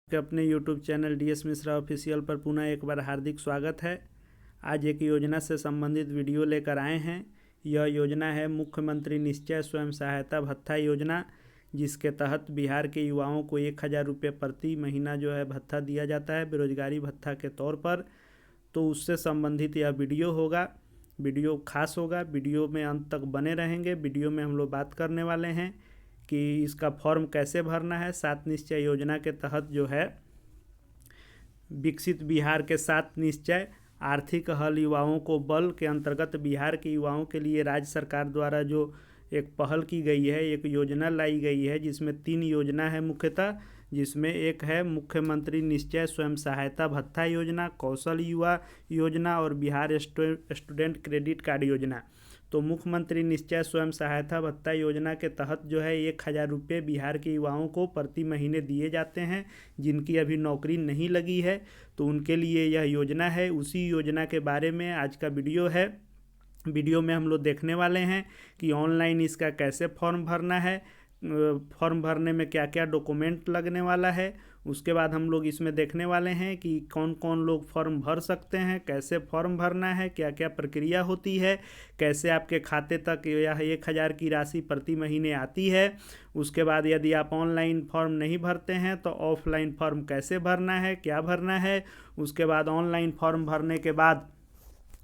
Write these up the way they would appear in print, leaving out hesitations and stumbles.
के अपने YouTube channel DS Mishra official पर पुनः एक बार हार्दिक स्वागत है। आज एक योजना से संबंधित वीडियो लेकर आए हैं। यह योजना है मुख्यमंत्री निश्चय स्वयं सहायता भत्ता योजना, जिसके तहत बिहार के युवाओं को 1000 रुपये प्रति महीना जो है भत्ता दिया जाता है बेरोजगारी भत्ता के तौर पर। तो उससे संबंधित यह वीडियो होगा, वीडियो खास होगा। वीडियो में अंत तक बने रहेंगे। वीडियो में हम लोग बात करने वाले हैं कि इसका फॉर्म कैसे भरना है। 7 निश्चय योजना के तहत जो है विकसित बिहार के 7 निश्चय आर्थिक हल युवाओं को बल के अंतर्गत बिहार के युवाओं के लिए राज्य सरकार द्वारा जो एक पहल की गई है, एक योजना लाई गई है, जिसमें 3 योजना है मुख्यतः। जिसमें एक है मुख्यमंत्री निश्चय स्वयं सहायता भत्ता योजना, कौशल युवा योजना और बिहार स्टूडेंट क्रेडिट कार्ड योजना। तो मुख्यमंत्री निश्चय स्वयं सहायता भत्ता योजना के तहत जो है 1000 रुपये बिहार के युवाओं को प्रति महीने दिए जाते हैं, जिनकी अभी नौकरी नहीं लगी है। तो उनके लिए यह योजना है। उसी योजना के बारे में आज का वीडियो है। वीडियो में हम लोग देखने वाले हैं कि ऑनलाइन इसका कैसे फॉर्म भरना है, फॉर्म भरने में क्या क्या डॉक्यूमेंट लगने वाला है। उसके बाद हम लोग इसमें देखने वाले हैं कि कौन कौन लोग फॉर्म भर सकते हैं, कैसे फॉर्म भरना है, क्या क्या प्रक्रिया होती है, कैसे आपके खाते तक यह 1000 की राशि प्रति महीने आती है। उसके बाद यदि आप ऑनलाइन फॉर्म नहीं भरते हैं तो ऑफलाइन फॉर्म कैसे भरना है, क्या भरना है। उसके बाद ऑनलाइन फॉर्म भरने के बाद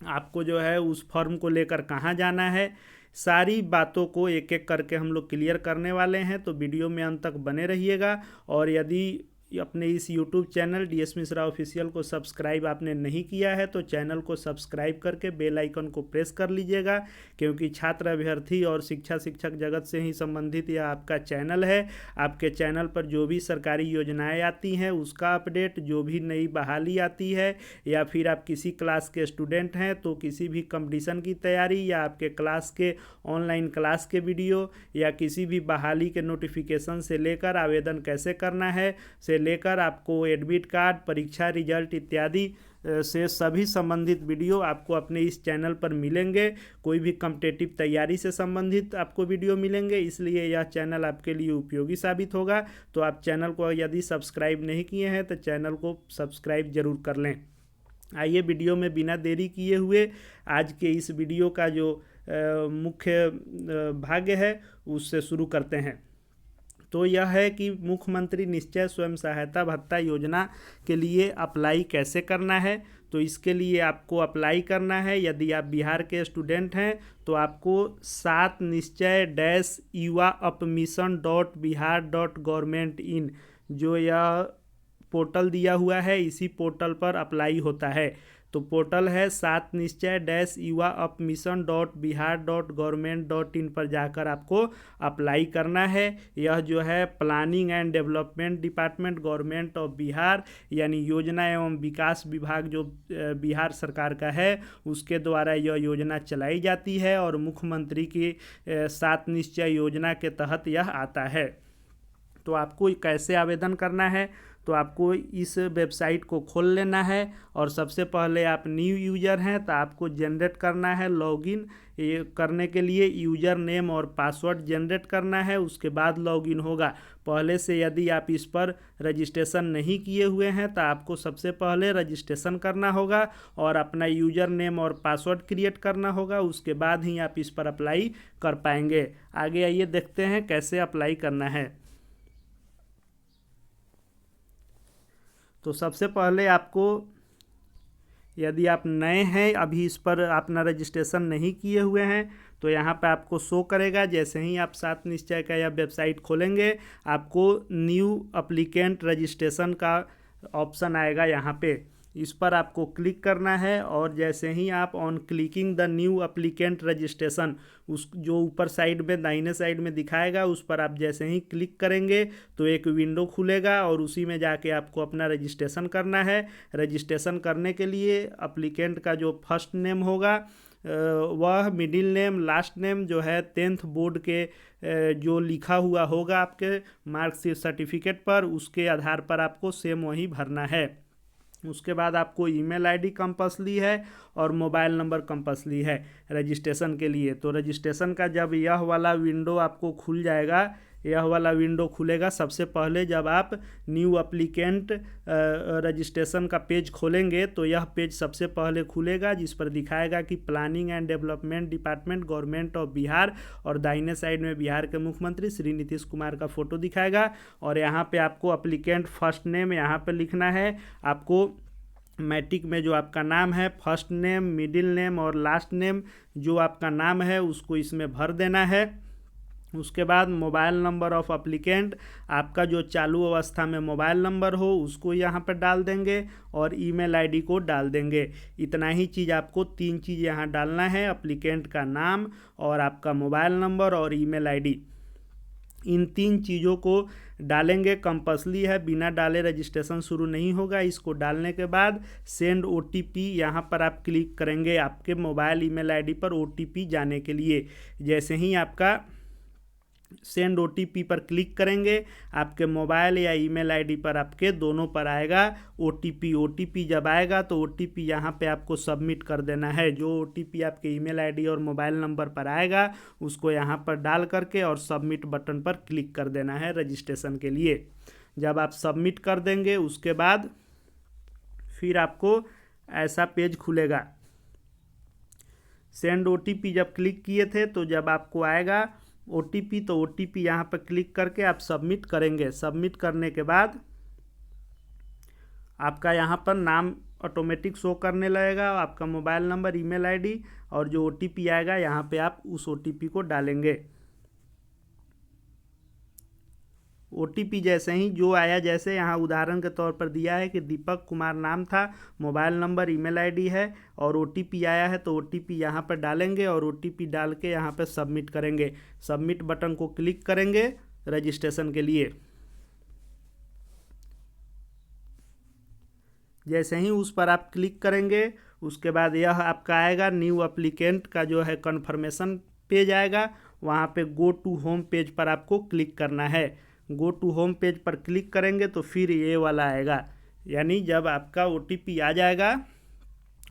आपको जो है उस फॉर्म को लेकर कहाँ जाना है, सारी बातों को एक एक करके हम लोग क्लियर करने वाले हैं। तो वीडियो में अंत तक बने रहिएगा। और यदि अपने इस YouTube channel DS Mishra official को सब्सक्राइब आपने नहीं किया है तो चैनल को सब्सक्राइब करके बेल आइकन को प्रेस कर लीजिएगा, क्योंकि छात्र अभ्यर्थी और शिक्षक जगत से ही संबंधित यह आपका चैनल है। आपके चैनल पर जो भी सरकारी योजनाएं आती हैं उसका अपडेट, जो भी नई बहाली आती है, या फिर आप किसी क्लास के स्टूडेंट हैं तो किसी भी कंपटीशन की तैयारी, या आपके क्लास के ऑनलाइन क्लास के वीडियो, या किसी भी बहाली के नोटिफिकेशन से लेकर आवेदन कैसे करना है से लेकर आपको एडमिट कार्ड, परीक्षा रिजल्ट इत्यादि से सभी संबंधित वीडियो आपको अपने इस चैनल पर मिलेंगे। कोई भी कॉम्पिटिटिव तैयारी से संबंधित आपको वीडियो मिलेंगे, इसलिए यह चैनल आपके लिए उपयोगी साबित होगा। तो आप चैनल को यदि सब्सक्राइब नहीं किए हैं तो चैनल को सब्सक्राइब जरूर कर लें। आइए वीडियो में बिना देरी किए हुए आज के इस वीडियो का जो मुख्य भाग है उससे शुरू करते हैं। तो यह है कि मुख्यमंत्री निश्चय स्वयं सहायता भत्ता योजना के लिए अप्लाई कैसे करना है। तो इसके लिए आपको अप्लाई करना है, यदि आप बिहार के स्टूडेंट हैं तो आपको 7 निश्चय युवा upmission.bihar.government.in जो यह पोर्टल दिया हुआ है, इसी पोर्टल पर अप्लाई होता है। तो पोर्टल है 7 निश्चय युवा upmission.bihar.government.in पर जाकर आपको अप्लाई करना है। यह जो है planning and development department government of Bihar यानी योजना एवं विकास विभाग जो बिहार सरकार का है उसके द्वारा यह योजना चलाई जाती है, और मुख्यमंत्री की 7 निश्चय योजना के तहत यह आता है। तो आपको कैसे आवेदन करना है, तो आपको इस वेबसाइट को खोल लेना है, और सबसे पहले आप न्यू यूज़र हैं तो आपको जनरेट करना है लॉगिन। करने के लिए यूज़र नेम और पासवर्ड जनरेट करना है, उसके बाद लॉगिन होगा। पहले से यदि आप इस पर रजिस्ट्रेशन नहीं किए हुए हैं तो आपको सबसे पहले रजिस्ट्रेशन करना होगा और अपना यूज़र नेम और पासवर्ड क्रिएट करना होगा। उसके बाद ही आप इस पर अप्लाई कर पाएंगे। आगे आइए देखते हैं कैसे अप्लाई करना है। तो सबसे पहले आपको, यदि आप नए हैं, अभी इस पर अपना रजिस्ट्रेशन नहीं किए हुए हैं, तो यहाँ पे आपको शो करेगा। जैसे ही आप 7 निश्चय का यह वेबसाइट खोलेंगे आपको न्यू एप्लीकेंट रजिस्ट्रेशन का ऑप्शन आएगा। यहाँ पे इस पर आपको क्लिक करना है, और जैसे ही आप on clicking the new applicant registration, उस जो ऊपर साइड में दाहिने साइड में दिखाएगा उस पर आप जैसे ही क्लिक करेंगे तो एक विंडो खुलेगा, और उसी में जाके आपको अपना रजिस्ट्रेशन करना है। रजिस्ट्रेशन करने के लिए एप्लीकेंट का जो फर्स्ट नेम होगा वह मिडिल नेम, लास्ट नेम जो है 10th बोर्ड के जो लिखा हुआ होगा आपके मार्कशीट सर्टिफिकेट पर, उसके आधार पर आपको सेम वही भरना है। उसके बाद आपको ईमेल आईडी कंपल्सरी है और मोबाइल नंबर कंपल्सरी है रजिस्ट्रेशन के लिए। तो रजिस्ट्रेशन का जब यह वाला विंडो आपको खुल जाएगा, यह वाला विंडो खुलेगा सबसे पहले जब आप न्यू एप्लीकेंट रजिस्ट्रेशन का पेज खोलेंगे। तो यह पेज सबसे पहले खुलेगा जिस पर दिखाएगा कि planning and development department government of Bihar, और दाहिने साइड में बिहार के मुख्यमंत्री श्री नीतीश कुमार का फोटो दिखाएगा। और यहाँ पे आपको एप्लीकेंट फर्स्ट नेम यहाँ पे लिखना है। आपको मैट्रिक में जो आपका नाम है, फर्स्ट नेम, मिडिल नेम और लास्ट नेम जो आपका नाम है उसको इसमें भर देना है। उसके बाद मोबाइल नंबर ऑफ एप्लीकेंट, आपका जो चालू अवस्था में मोबाइल नंबर हो उसको यहाँ पर डाल देंगे और ईमेल आईडी को डाल देंगे। इतना ही चीज़ आपको 3 चीज़ यहाँ डालना है, एप्लीकेंट का नाम और आपका मोबाइल नंबर और ईमेल आईडी। इन 3 चीज़ों को डालेंगे, कंपल्सरी है, बिना डाले रजिस्ट्रेशन शुरू नहीं होगा। इसको डालने के बाद सेंड ओटीपी यहाँ पर आप क्लिक करेंगे आपके मोबाइल ईमेल आईडी पर ओटीपी जाने के लिए। जैसे ही आपका सेंड ओटीपी पर क्लिक करेंगे आपके मोबाइल या ईमेल आईडी पर, आपके दोनों पर आएगा ओटीपी जब आएगा तो ओटीपी यहाँ पे आपको सबमिट कर देना है। जो ओटीपी आपके ईमेल आईडी और मोबाइल नंबर पर आएगा उसको यहाँ पर डाल करके और सबमिट बटन पर क्लिक कर देना है रजिस्ट्रेशन के लिए। जब आप सबमिट कर देंगे उसके बाद फिर आपको ऐसा पेज खुलेगा। सेंड ओटीपी जब क्लिक किए थे तो जब आपको आएगा ओटीपी तो ओटीपी यहाँ पर क्लिक करके आप सबमिट करेंगे। सबमिट करने के बाद आपका यहाँ पर नाम ऑटोमेटिक शो करने लगेगा, आपका मोबाइल नंबर, ईमेल आईडी और जो ओटीपी आएगा यहाँ पे आप उस ओटीपी को डालेंगे। ओटीपी जैसे ही जो आया, जैसे यहाँ उदाहरण के तौर पर दिया है कि दीपक कुमार नाम था, मोबाइल नंबर, ईमेल आईडी है और ओटीपी आया है, तो ओटीपी यहाँ पर डालेंगे और ओटीपी डाल के यहाँ पर सबमिट करेंगे। सबमिट बटन को क्लिक करेंगे रजिस्ट्रेशन के लिए। जैसे ही उस पर आप क्लिक करेंगे उसके बाद यह आपका आएगा न्यू एप्लीकेंट का जो है कन्फर्मेशन पेज आएगा। वहाँ पे गो टू होम पेज पर आपको क्लिक करना है। गो टू होम पेज पर क्लिक करेंगे तो फिर ये वाला आएगा, यानी जब आपका ओटीपी आ जाएगा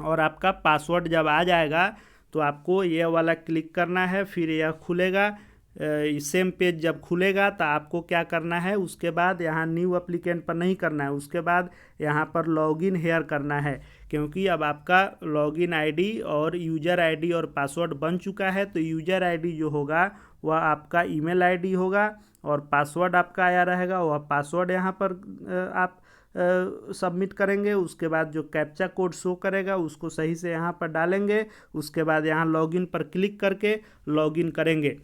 और आपका पासवर्ड जब आ जाएगा तो आपको ये वाला क्लिक करना है। फिर यह खुलेगा, सेम पेज जब खुलेगा तो आपको क्या करना है, उसके बाद यहाँ न्यू एप्लीकेंट पर नहीं करना है, उसके बाद यहाँ पर लॉगिन हेयर करना है। क्योंकि अब आपका लॉगिन आईडी और यूज़र आईडी और पासवर्ड बन चुका है, तो यूज़र आईडी जो होगा वह आपका ईमेल आईडी होगा और पासवर्ड आपका आया रहेगा, वह पासवर्ड यहाँ पर आप सबमिट करेंगे। उसके बाद जो कैप्चा कोड शो करेगा उसको सही से यहाँ पर डालेंगे। उसके बाद यहाँ लॉगिन पर क्लिक करके लॉगिन करेंगे।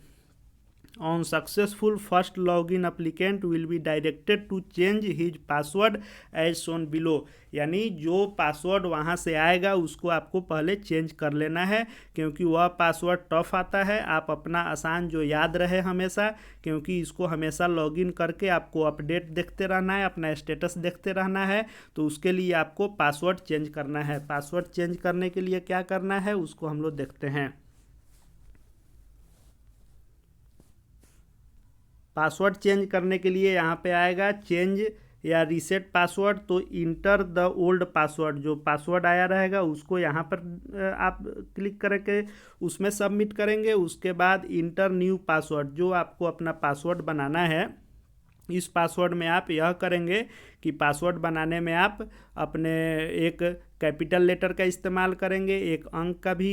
On successful first login applicant will be directed to change his password as shown below, यानी जो पासवर्ड वहाँ से आएगा उसको आपको पहले चेंज कर लेना है, क्योंकि वह पासवर्ड टफ आता है। आप अपना आसान जो याद रहे हमेशा, क्योंकि इसको हमेशा लॉगिन करके आपको अपडेट देखते रहना है, अपना स्टेटस देखते रहना है, तो उसके लिए आपको पासवर्ड चेंज करना है। पासवर्ड चेंज करने के लिए क्या करना है उसको हम लोग देखते हैं। पासवर्ड चेंज करने के लिए यहाँ पे आएगा चेंज या रीसेट पासवर्ड, तो इंटर द ओल्ड पासवर्ड, जो पासवर्ड आया रहेगा उसको यहाँ पर आप क्लिक करके उसमें सबमिट करेंगे। उसके बाद इंटर न्यू पासवर्ड, जो आपको अपना पासवर्ड बनाना है, इस पासवर्ड में आप यह करेंगे कि पासवर्ड बनाने में आप अपने एक कैपिटल लेटर का इस्तेमाल करेंगे, एक अंक का भी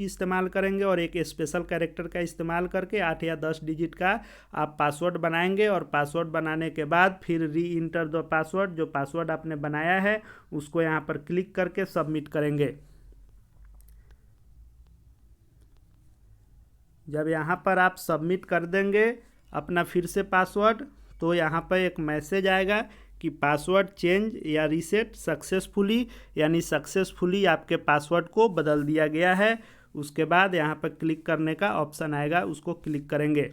इस्तेमाल करेंगे और एक स्पेशल कैरेक्टर का इस्तेमाल करके 8 या 10 डिजिट का आप पासवर्ड बनाएंगे। और पासवर्ड बनाने के बाद फिर री इंटर द पासवर्ड, जो पासवर्ड आपने बनाया है उसको यहाँ पर क्लिक करके सबमिट करेंगे। जब यहाँ पर आप सबमिट कर देंगे अपना फिर से पासवर्ड, तो यहाँ पर एक मैसेज आएगा कि पासवर्ड चेंज या रीसेट सक्सेसफुली, यानी सक्सेसफुली आपके पासवर्ड को बदल दिया गया है। उसके बाद यहाँ पर क्लिक करने का ऑप्शन आएगा, उसको क्लिक करेंगे।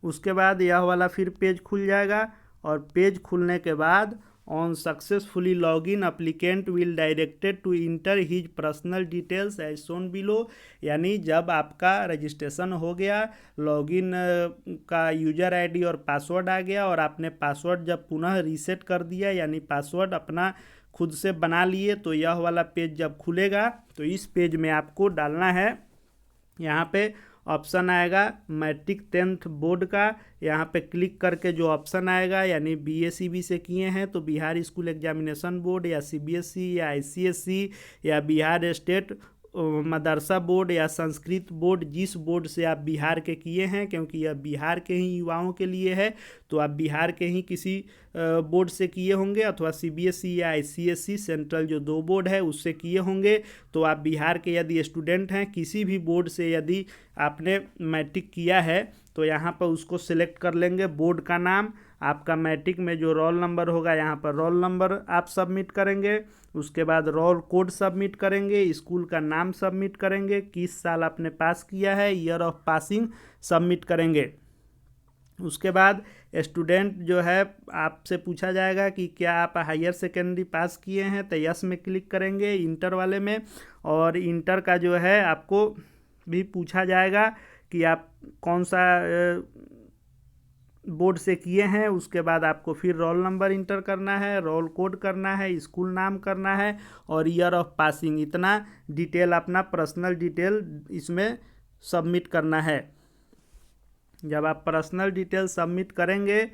उसके बाद यह वाला फिर पेज खुल जाएगा और पेज खुलने के बाद on successfully login applicant will directed to enter his personal details as shown below, यानी जब आपका रजिस्ट्रेशन हो गया, लॉगिन का यूज़र आईडी और पासवर्ड आ गया और आपने पासवर्ड जब पुनः रीसेट कर दिया, यानी पासवर्ड अपना खुद से बना लिए, तो यह वाला पेज जब खुलेगा तो इस पेज में आपको डालना है यहाँ पे ऑप्शन आएगा मैट्रिक 10th बोर्ड का। यहाँ पे क्लिक करके जो ऑप्शन आएगा, यानी BACB से किए हैं तो बिहार स्कूल एग्जामिनेशन बोर्ड या CBSE या ICSE या बिहार स्टेट मदरसा बोर्ड या संस्कृत बोर्ड, जिस बोर्ड से आप बिहार के किए हैं, क्योंकि यह बिहार के ही युवाओं के लिए है, तो आप बिहार के ही किसी बोर्ड से किए होंगे, अथवा CBSE या ICSE सेंट्रल जो 2 बोर्ड है उससे किए होंगे। तो आप बिहार के यदि स्टूडेंट हैं, किसी भी बोर्ड से यदि आपने मैट्रिक किया है तो यहाँ पर उसको सिलेक्ट कर लेंगे, बोर्ड का नाम, आपका मैट्रिक में जो रोल नंबर होगा यहाँ पर रोल नंबर आप सबमिट करेंगे, उसके बाद रोल कोड सबमिट करेंगे, स्कूल का नाम सबमिट करेंगे, किस साल आपने पास किया है, ईयर ऑफ पासिंग सबमिट करेंगे। उसके बाद स्टूडेंट जो है आपसे पूछा जाएगा कि क्या आप हायर सेकेंडरी पास किए हैं, तो यस में क्लिक करेंगे इंटर वाले में, और इंटर का जो है आपको भी पूछा जाएगा कि आप कौन सा बोर्ड से किए हैं। उसके बाद आपको फिर रोल नंबर इंटर करना है, रोल कोड करना है, स्कूल नाम करना है और ईयर ऑफ पासिंग, इतना डिटेल अपना पर्सनल डिटेल इसमें सबमिट करना है। जब आप पर्सनल डिटेल सबमिट करेंगे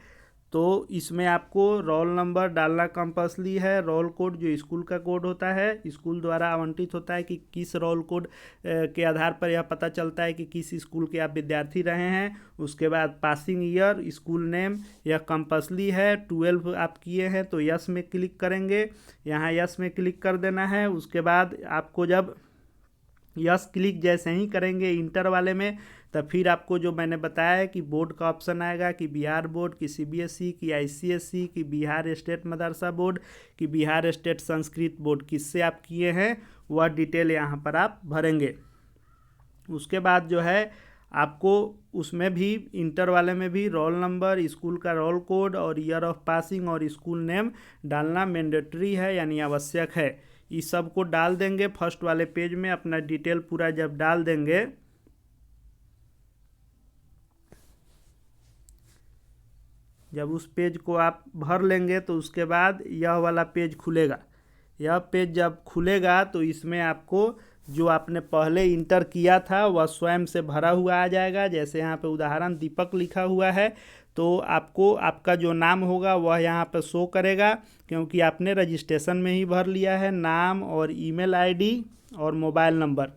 तो इसमें आपको रोल नंबर डालना कंपल्सरी है, रोल कोड जो स्कूल का कोड होता है, स्कूल द्वारा आवंटित होता है कि किस रोल कोड के आधार पर यह पता चलता है कि किस स्कूल के आप विद्यार्थी रहे हैं। उसके बाद पासिंग ईयर, स्कूल नेम, यह कंपल्सरी है। 12 आप किए हैं तो यस में क्लिक करेंगे, यहाँ यस में क्लिक कर देना है। उसके बाद आपको जब यस क्लिक जैसे ही करेंगे इंटर वाले में, तब फिर आपको जो मैंने बताया है कि बोर्ड का ऑप्शन आएगा कि बिहार बोर्ड, की CBSE, की ICSE, की बिहार स्टेट मदरसा बोर्ड, की बिहार स्टेट संस्कृत बोर्ड, किससे आप किए हैं वह डिटेल यहाँ पर आप भरेंगे। उसके बाद जो है आपको उसमें भी इंटर वाले में भी रोल नंबर, स्कूल का रोल कोड और ईयर ऑफ पासिंग और स्कूल नेम डालना मैंडेटरी है, यानी आवश्यक है। इस सब को डाल देंगे फर्स्ट वाले पेज में, अपना डिटेल पूरा जब डाल देंगे जब उस पेज को आप भर लेंगे तो उसके बाद यह वाला पेज खुलेगा। यह पेज जब खुलेगा तो इसमें आपको जो आपने पहले इंटर किया था वह स्वयं से भरा हुआ आ जाएगा। जैसे यहाँ पे उदाहरण दीपक लिखा हुआ है, तो आपको आपका जो नाम होगा वह यहाँ पे शो करेगा, क्योंकि आपने रजिस्ट्रेशन में ही भर लिया है, नाम और ईमेल आईडी और मोबाइल नंबर।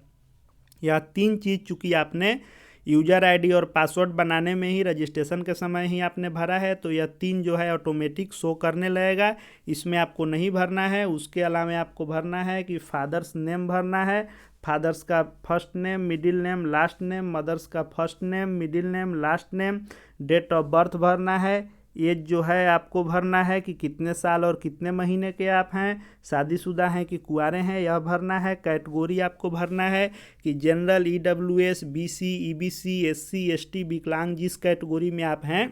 यह 3 चीज़ चूँकि आपने यूजर आईडी और पासवर्ड बनाने में ही रजिस्ट्रेशन के समय ही आपने भरा है, तो यह 3 जो है ऑटोमेटिक शो करने लगेगा, इसमें आपको नहीं भरना है। उसके अलावा आपको भरना है कि फादर्स नेम भरना है, फादर्स का first name, middle name, last name, mothers का first name, middle name, last name, date of birth भरना है, एज जो है आपको भरना है कि कितने साल और कितने महीने के आप हैं, शादीशुदा हैं कि कुंवारे हैं यह भरना है। कैटेगरी आपको भरना है कि general, EWS, BC, EBC, SC, ST, विकलांग, जिस कैटेगरी में आप हैं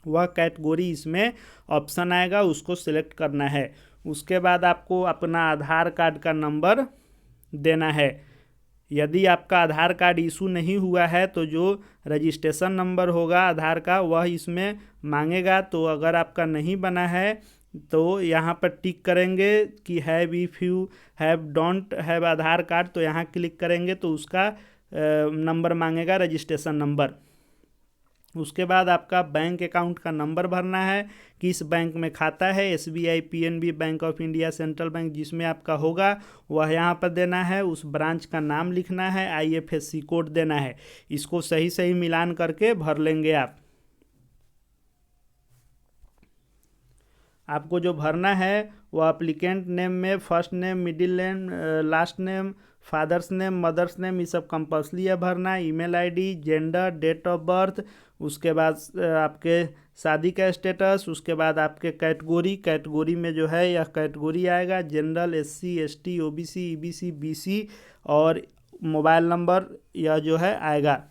वह कैटेगरी इसमें ऑप्शन आएगा, उसको सिलेक्ट करना है। उसके बाद आपको अपना आधार कार्ड का नंबर देना है। यदि आपका आधार कार्ड इशू नहीं हुआ है तो जो रजिस्ट्रेशन नंबर होगा आधार का वह इसमें मांगेगा। तो अगर आपका नहीं बना है तो यहाँ पर टिक करेंगे कि have, if you have don't have Aadhaar card, तो यहाँ क्लिक करेंगे तो उसका नंबर मांगेगा, रजिस्ट्रेशन नंबर। उसके बाद आपका बैंक अकाउंट का नंबर भरना है, किस बैंक में खाता है, SBI, PNB, bank of India, central bank, जिसमें आपका होगा वह यहाँ पर देना है। उस ब्रांच का नाम लिखना है, IFSC कोड देना है। इसको सही सही मिलान करके भर लेंगे आप। आपको जो भरना है वह एप्लीकेंट नेम में first name, middle name, last name, father's name, mother's name, ये सब कंपल्सरी है भरना। Email ID, gender, date of birth, उसके बाद आपके शादी का स्टेटस, उसके बाद आपके कैटेगरी में जो है यह कैटेगरी आएगा, general, SC, ST, OBC, EBC, BC, और मोबाइल नंबर यह जो है आएगा।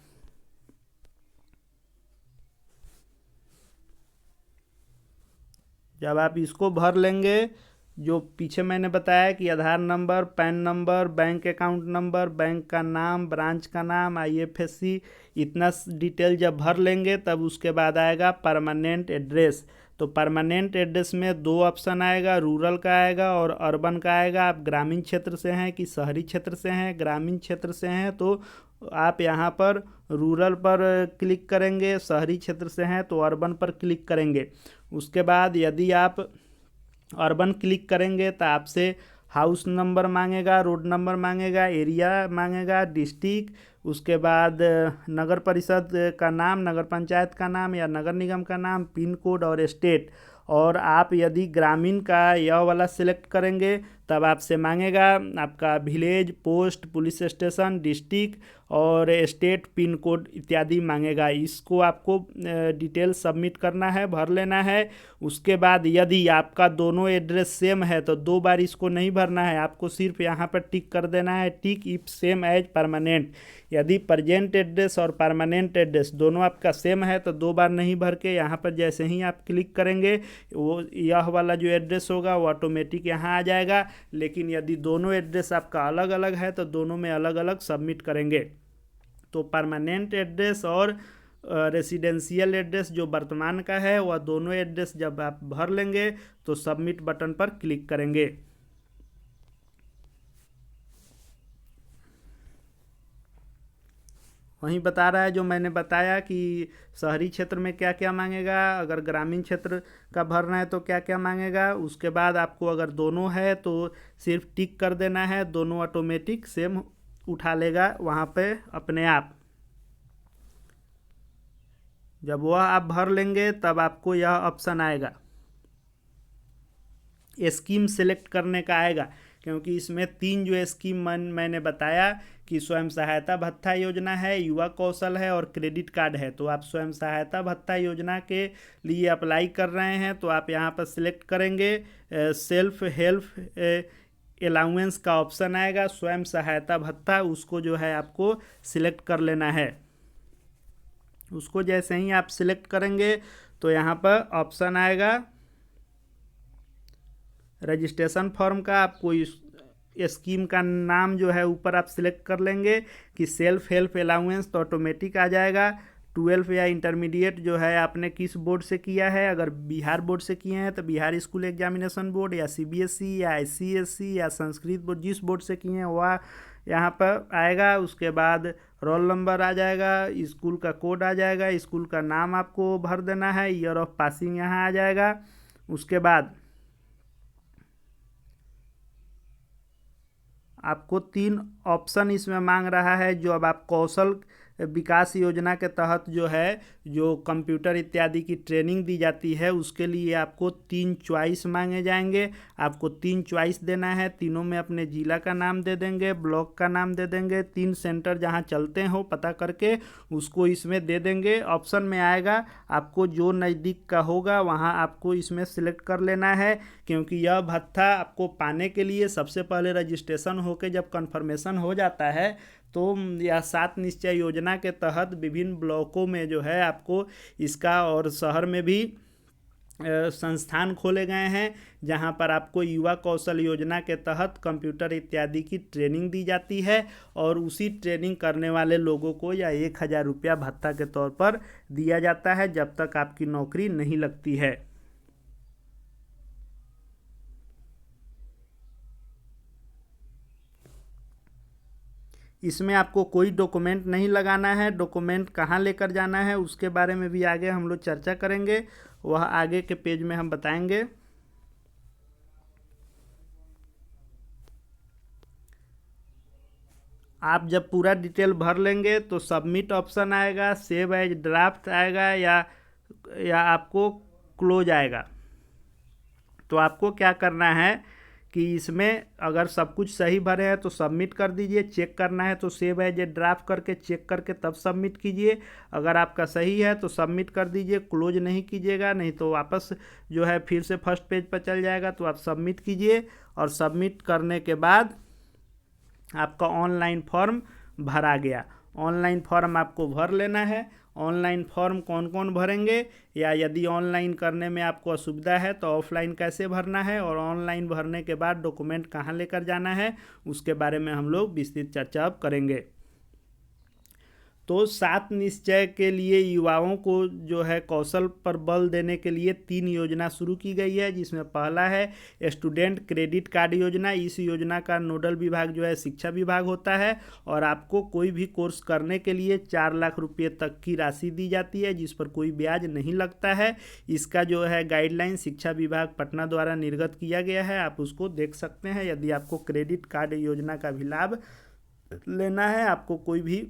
जब आप इसको भर लेंगे, जो पीछे मैंने बताया कि Aadhaar number, PAN number, bank account number, bank का नाम, ब्रांच का नाम, IFSC, इतना डिटेल जब भर लेंगे तब उसके बाद आएगा परमानेंट एड्रेस। तो परमानेंट एड्रेस में 2 ऑप्शन आएगा, रूरल का आएगा और अर्बन का आएगा। आप ग्रामीण क्षेत्र से हैं कि शहरी क्षेत्र से हैं। ग्रामीण क्षेत्र से हैं तो आप यहाँ पर रूरल पर क्लिक करेंगे, शहरी क्षेत्र से हैं तो अर्बन पर क्लिक करेंगे। उसके बाद यदि आप अर्बन क्लिक करेंगे तो आपसे हाउस नंबर मांगेगा, रोड नंबर मांगेगा, एरिया मांगेगा, डिस्ट्रिक्ट, उसके बाद नगर परिषद का नाम, नगर पंचायत का नाम या नगर निगम का नाम, पिन कोड और स्टेट। और आप यदि ग्रामीण का यह वाला सिलेक्ट करेंगे तब आपसे मांगेगा आपका village, post, police station, district और स्टेट पिन कोड इत्यादि मांगेगा। इसको आपको डिटेल सबमिट करना है, भर लेना है। उसके बाद यदि आपका दोनों एड्रेस सेम है तो 2 बार इसको नहीं भरना है, आपको सिर्फ यहाँ पर टिक कर देना है, tick if same as permanent. यदि प्रेजेंट एड्रेस और परमानेंट एड्रेस दोनों आपका सेम है तो 2 बार नहीं भर के यहाँ पर जैसे ही आप क्लिक करेंगे वो यह वाला जो एड्रेस होगा वो ऑटोमेटिक यहाँ आ जाएगा। लेकिन यदि दोनों एड्रेस आपका अलग अलग है तो दोनों में अलग अलग सबमिट करेंगे। तो परमानेंट एड्रेस और रेसिडेंशियल एड्रेस जो वर्तमान का है वह दोनों एड्रेस जब आप भर लेंगे तो सबमिट बटन पर क्लिक करेंगे। वहीं बता रहा है जो मैंने बताया कि शहरी क्षेत्र में क्या क्या मांगेगा, अगर ग्रामीण क्षेत्र का भरना है तो क्या क्या मांगेगा। उसके बाद आपको अगर दोनों है तो सिर्फ टिक कर देना है, दोनों ऑटोमेटिक सेम उठा लेगा वहाँ पे अपने आप। जब वह आप भर लेंगे तब आपको यह ऑप्शन आएगा, स्कीम सेलेक्ट करने का आएगा, क्योंकि इसमें 3 जो स्कीम मैंने बताया कि स्वयं सहायता भत्ता योजना है, युवा कौशल है और क्रेडिट कार्ड है। तो आप स्वयं सहायता भत्ता योजना के लिए अप्लाई कर रहे हैं तो आप यहाँ पर सिलेक्ट करेंगे, सेल्फ हेल्प अलाउंस का ऑप्शन आएगा, स्वयं सहायता भत्ता, उसको जो है आपको सिलेक्ट कर लेना है। उसको जैसे ही आप सिलेक्ट करेंगे तो यहाँ पर ऑप्शन आएगा रजिस्ट्रेशन फॉर्म का। आपको इस स्कीम का नाम जो है ऊपर आप सिलेक्ट कर लेंगे कि सेल्फ हेल्प अलाउंस, तो ऑटोमेटिक आ जाएगा। 12 या इंटरमीडिएट जो है आपने किस बोर्ड से किया है, अगर बिहार बोर्ड से किए हैं तो बिहार स्कूल एग्जामिनेशन बोर्ड या CBSE या ICSE या संस्कृत बोर्ड, जिस बोर्ड से किए हैं वह यहाँ पर आएगा। उसके बाद रोल नंबर आ जाएगा, स्कूल का कोड आ जाएगा, स्कूल का नाम आपको भर देना है, ईयर ऑफ पासिंग यहाँ आ जाएगा। उसके बाद आपको 3 ऑप्शन इसमें मांग रहा है। जो अब आप कौशल विकास योजना के तहत जो है जो कंप्यूटर इत्यादि की ट्रेनिंग दी जाती है उसके लिए आपको 3 चॉइस मांगे जाएंगे। आपको 3 चॉइस देना है, तीनों में अपने जिला का नाम दे देंगे, ब्लॉक का नाम दे देंगे, 3 सेंटर जहां चलते हो पता करके उसको इसमें दे देंगे। ऑप्शन में आएगा आपको जो नज़दीक का होगा वहां आपको इसमें सिलेक्ट कर लेना है, क्योंकि यह भत्ता आपको पाने के लिए सबसे पहले रजिस्ट्रेशन होकर जब कन्फर्मेशन हो जाता है तो यह 7 निश्चय योजना के तहत विभिन्न ब्लॉकों में जो है आपको इसका, और शहर में भी संस्थान खोले गए हैं जहां पर आपको युवा कौशल योजना के तहत कंप्यूटर इत्यादि की ट्रेनिंग दी जाती है और उसी ट्रेनिंग करने वाले लोगों को या 1000 रुपया भत्ता के तौर पर दिया जाता है जब तक आपकी नौकरी नहीं लगती है। इसमें आपको कोई डॉक्यूमेंट नहीं लगाना है। डॉक्यूमेंट कहाँ लेकर जाना है उसके बारे में भी आगे हम लोग चर्चा करेंगे, वह आगे के पेज में हम बताएंगे। आप जब पूरा डिटेल भर लेंगे तो सबमिट ऑप्शन आएगा, सेव एज ड्राफ्ट आएगा या आपको क्लोज आएगा। तो आपको क्या करना है कि इसमें अगर सब कुछ सही भरे हैं तो सबमिट कर दीजिए, चेक करना है तो सेव एज ए ड्राफ्ट करके चेक करके तब सबमिट कीजिए। अगर आपका सही है तो सबमिट कर दीजिए, क्लोज नहीं कीजिएगा, नहीं तो वापस जो है फिर से फर्स्ट पेज पर चल जाएगा। तो आप सबमिट कीजिए और सबमिट करने के बाद आपका ऑनलाइन फॉर्म भरा गया। ऑनलाइन फॉर्म आपको भर लेना है। ऑनलाइन फॉर्म कौन कौन भरेंगे, या यदि ऑनलाइन करने में आपको असुविधा है तो ऑफलाइन कैसे भरना है, और ऑनलाइन भरने के बाद डॉक्यूमेंट कहाँ लेकर जाना है, उसके बारे में हम लोग विस्तृत चर्चा अब करेंगे। तो 7 निश्चय के लिए युवाओं को जो है कौशल पर बल देने के लिए 3 योजना शुरू की गई है, जिसमें पहला है स्टूडेंट क्रेडिट कार्ड योजना। इस योजना का नोडल विभाग जो है शिक्षा विभाग होता है और आपको कोई भी कोर्स करने के लिए 4 लाख रुपये तक की राशि दी जाती है, जिस पर कोई ब्याज नहीं लगता है। इसका जो है गाइडलाइन शिक्षा विभाग पटना द्वारा निर्गत किया गया है, आप उसको देख सकते हैं। यदि आपको क्रेडिट कार्ड योजना का भी लाभ लेना है, आपको कोई भी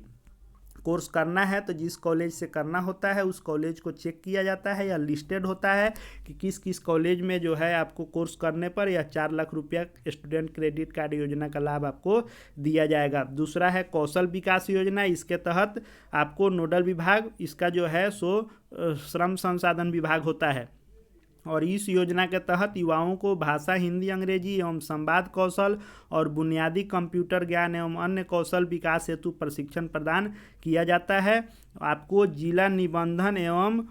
कोर्स करना है, तो जिस कॉलेज से करना होता है उस कॉलेज को चेक किया जाता है या लिस्टेड होता है कि किस किस कॉलेज में जो है आपको कोर्स करने पर यह 4 लाख रुपया स्टूडेंट क्रेडिट कार्ड योजना का लाभ आपको दिया जाएगा। दूसरा है कौशल विकास योजना। इसके तहत आपको नोडल विभाग इसका जो है सो श्रम संसाधन विभाग होता है और इस योजना के तहत युवाओं को भाषा हिंदी अंग्रेजी एवं संवाद कौशल और बुनियादी कंप्यूटर ज्ञान एवं अन्य कौशल विकास हेतु प्रशिक्षण प्रदान किया जाता है। आपको जिला निबंधन एवं